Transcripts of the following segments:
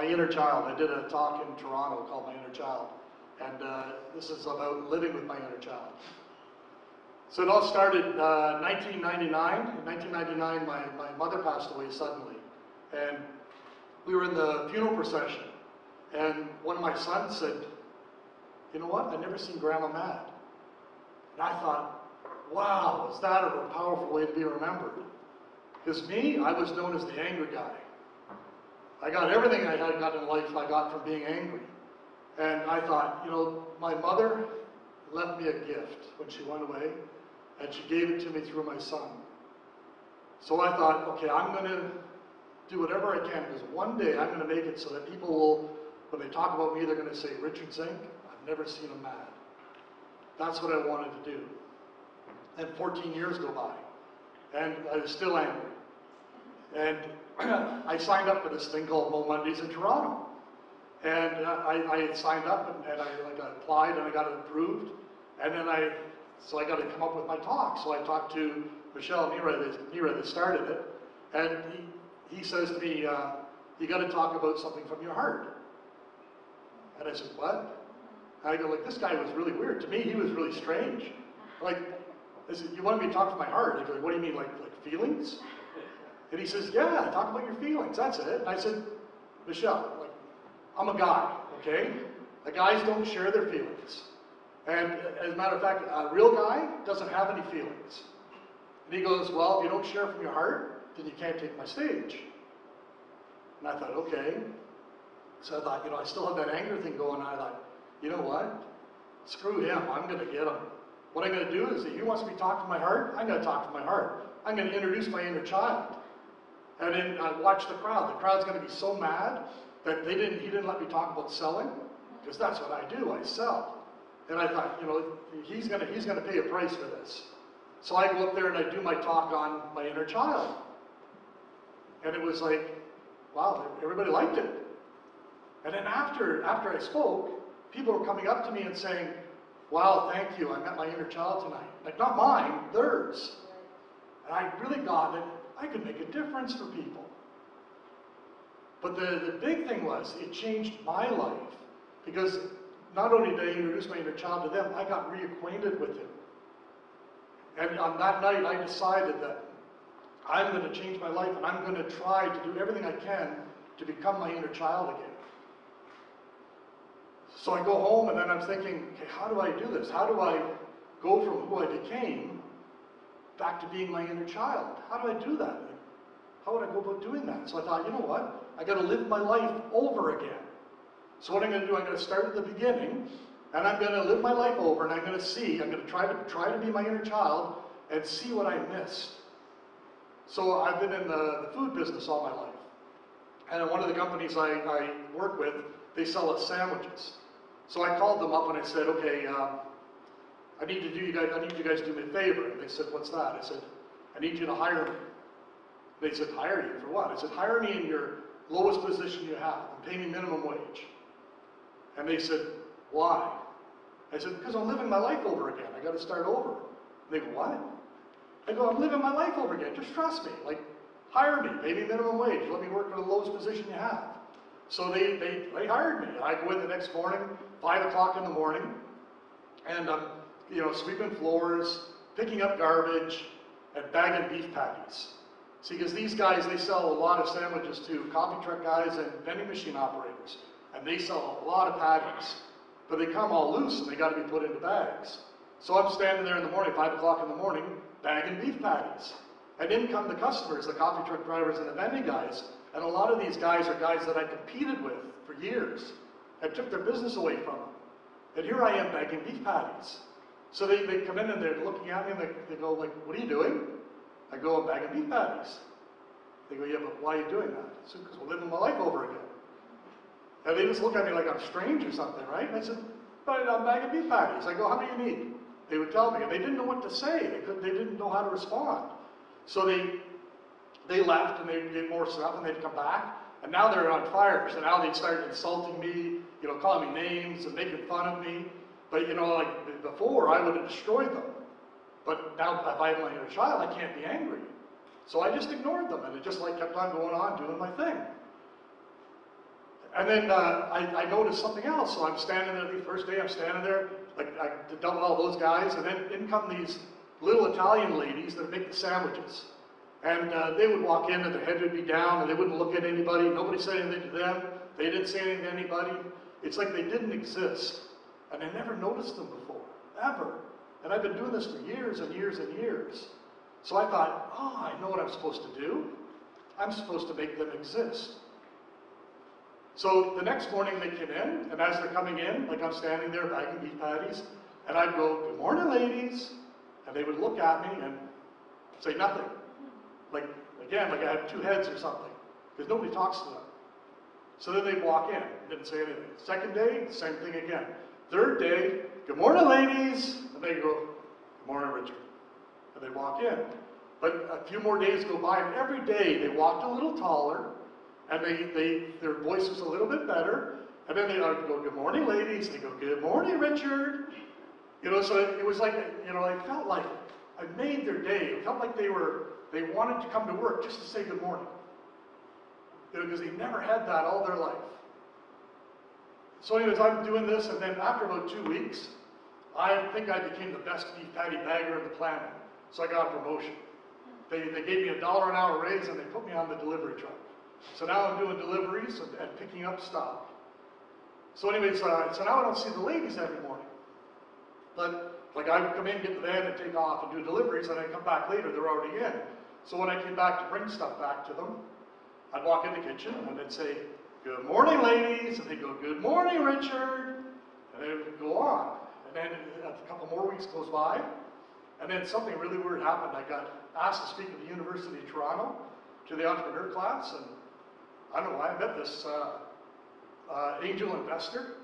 my inner child. I did a talk in Toronto called My Inner Child. And this is about living with my inner child. So it all started 1999. In 1999, my mother passed away suddenly. And we were in the funeral procession. And one of my sons said, you know what, I've never seen Grandma mad. And I thought, wow, is that a powerful way to be remembered? Because me, I was known as the angry guy. I got everything I had got in life I got from being angry. And I thought, you know, my mother left me a gift when she went away, and she gave it to me through my son. So I thought, okay, I'm going to do whatever I can, because one day I'm going to make it so that people will, when they talk about me, they're going to say, Richard Zinck, I've never seen him mad. That's what I wanted to do. And 14 years go by, and I was still angry. And I signed up for this thing called MoMondays in Toronto. And I had signed up, and I applied, and I got it approved. And then so I got to come up with my talk. So I talked to Michelle Nira that started it, and he says to me, you got to talk about something from your heart. And I said, what? And I go, like, this guy was really weird. To me, he was really strange. Like, I said, you want me to talk from my heart? I go, what do you mean, like feelings? And he says, yeah, talk about your feelings, that's it. And I said, Michelle, like, I'm a guy, okay? The guys don't share their feelings. And as a matter of fact, a real guy doesn't have any feelings. And he goes, well, if you don't share from your heart, then you can't take my stage. And I thought, okay. So I thought, you know, I still have that anger thing going on. I thought, you know what? Screw him, I'm gonna get him. What I'm gonna do is, if he wants me to talk to my heart, I'm gonna talk to my heart. I'm gonna introduce my inner child. And then I watched the crowd. The crowd's gonna be so mad that he didn't let me talk about selling, because that's what I do, I sell. And I thought, you know, he's gonna pay a price for this. So I go up there and I do my talk on my inner child. And it was like, wow, everybody liked it. And then after I spoke, people were coming up to me and saying, wow, thank you, I met my inner child tonight. Like, not mine, theirs. And I really got that I could make a difference for people. But the big thing was, it changed my life, because not only did I introduce my inner child to them, I got reacquainted with him. And on that night, I decided that I'm going to change my life, and I'm going to try to do everything I can to become my inner child again. So I go home, and then I'm thinking, okay, how do I do this? How do I go from who I became back to being my inner child? How do I do that? How would I go about doing that? So I thought, you know what? I got to live my life over again. So what I'm going to do, I'm going to start at the beginning, and I'm going to live my life over, and I'm going to see, I'm going to try to be my inner child and see what I missed. So I've been in the food business all my life. And in one of the companies I work with, they sell us sandwiches. So I called them up and I said, okay, I need you guys to do me a favor. And they said, what's that? I said, I need you to hire me. They said, hire you for what? I said, hire me in your lowest position you have and pay me minimum wage. And they said, why? I said, because I'm living my life over again. I got to start over. And they go, what? I go, I'm living my life over again. Just trust me. Like, hire me, pay me minimum wage. Let me work for the lowest position you have. So they hired me. I go in the next morning, 5 o'clock in the morning, and I'm, you know, sweeping floors, picking up garbage, and bagging beef patties. See, because these guys, they sell a lot of sandwiches to coffee truck guys and vending machine operators, and they sell a lot of patties. But they come all loose, and they got to be put into bags. So I'm standing there in the morning, 5 o'clock in the morning, bagging beef patties. And in come the customers, the coffee truck drivers and the vending guys. And a lot of these guys are guys that I competed with for years and took their business away from them. And here I am bagging beef patties. So they come in and they're looking at me and they go like, what are you doing? I go, I'm bagging beef patties. They go, yeah, but why are you doing that? I said, because we're living my life over again. And they just look at me like I'm strange or something, right? And I said, but I'm bagging beef patties. I go, how many do you need? They would tell me, and they didn't know what to say. They didn't know how to respond. So they left and they'd get more stuff and they'd come back. And now they're on fire. So now they'd start insulting me, you know, calling me names and making fun of me. But, you know, like before, I would have destroyed them. But now, if I have my inner child, I can't be angry. So I just ignored them, and it just like kept on going on, doing my thing. And then I noticed something else. So I'm standing there, the first day I'm standing there, like to dump all those guys, and then in come these little Italian ladies that make the sandwiches. And they would walk in and their head would be down and they wouldn't look at anybody. Nobody said anything to them. They didn't say anything to anybody. It's like they didn't exist. And I never noticed them before, ever. And I've been doing this for years and years and years. So I thought, oh, I know what I'm supposed to do. I'm supposed to make them exist. So the next morning they came in, and as they're coming in, like I'm standing there bagging beef patties, and I'd go, "Good morning, ladies." And they would look at me and say nothing. Like, again, like I had two heads or something, because nobody talks to them. So then they'd walk in, didn't say anything. Second day, same thing again. Third day, "Good morning, ladies." And they go, "Good morning, Richard." And they walk in. But a few more days go by, and every day they walked a little taller, and their voice was a little bit better. And then they would go, "Good morning, ladies." And they go, "Good morning, Richard." You know, so it was like, you know, I felt like I made their day. It felt like they wanted to come to work just to say good morning. You know, because they never had that all their life. So anyways, I'm doing this, and then after about 2 weeks, I think I became the best beef patty bagger on the planet. So I got a promotion. They gave me $1 an hour raise, and they put me on the delivery truck. So now I'm doing deliveries and picking up stuff. So anyways, so now I don't see the ladies every morning. But like I would come in, get the van, and take off and do deliveries, and I come back later, they're already in. So when I came back to bring stuff back to them, I'd walk in the kitchen and I'd say, "Good morning, ladies," and they'd go, "Good morning, Richard," and they would go on. And then a couple more weeks goes by, and then something really weird happened. I got asked to speak at the University of Toronto to the entrepreneur class, and I don't know why I met this angel investor,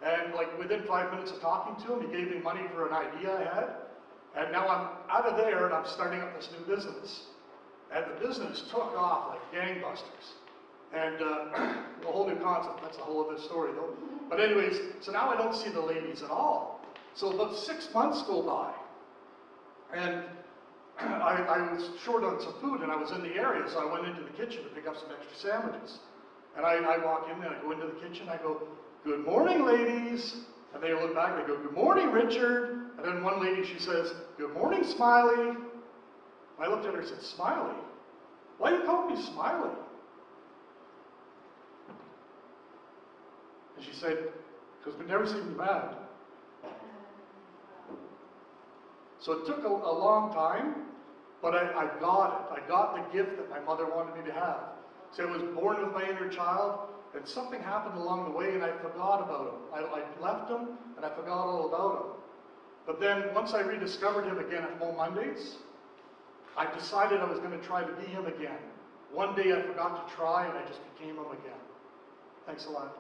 and like within 5 minutes of talking to him, he gave me money for an idea I had, and now I'm out of there and I'm starting up this new business. And the business took off like gangbusters. And a whole new concept, that's a whole other story though. But anyways, so now I don't see the ladies at all. So about 6 months go by, and I was short on some food and I was in the area, so I went into the kitchen to pick up some extra sandwiches. And I walk in and I go into the kitchen, I go, "Good morning, ladies." And they look back, they go, "Good morning, Richard." And then one lady, she says, "Good morning, Smiley." And I looked at her and said, "Smiley? Why do you call me Smiley?" And she said, "Because we've never seen you mad." So it took a long time, but I got it. I got the gift that my mother wanted me to have. So I was born with my inner child, and something happened along the way, and I forgot about him. I left him, and I forgot all about him. But then once I rediscovered him again at MoMondays, I decided I was going to try to be him again. One day I forgot to try, and I just became him again. Thanks a lot.